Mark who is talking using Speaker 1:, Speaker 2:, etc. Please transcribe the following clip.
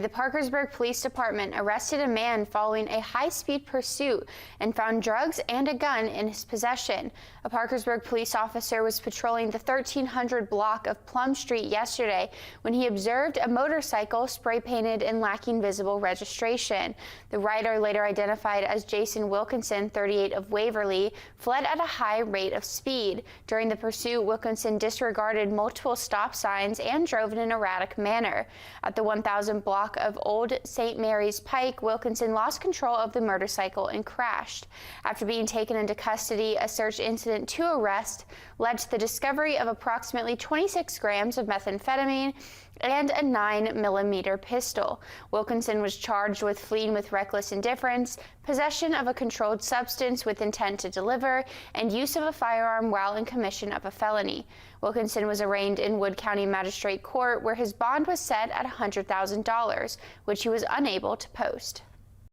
Speaker 1: The Parkersburg Police Department arrested a man following a high-speed pursuit and found drugs and a gun in his possession. A Parkersburg police officer was patrolling the 1300 block of Plum Street yesterday when he observed a motorcycle spray-painted and lacking visible registration. The rider, later identified as Jason Wilkinson, 38, of Waverly, fled at a high rate of speed. During the pursuit, Wilkinson disregarded multiple stop signs and drove in an erratic manner. At the 1000 block of Old St. Mary's Pike, Wilkinson lost control of the motorcycle and crashed. After being taken into custody, a search incident to arrest led to the discovery of approximately 26 grams of methamphetamine and a 9mm pistol. Wilkinson was charged with fleeing with reckless indifference, possession of a controlled substance with intent to deliver, and use of a firearm while in commission of a felony. Wilkinson was arraigned in Wood County Magistrate Court, where his bond was set at $100,000, which he was unable to post.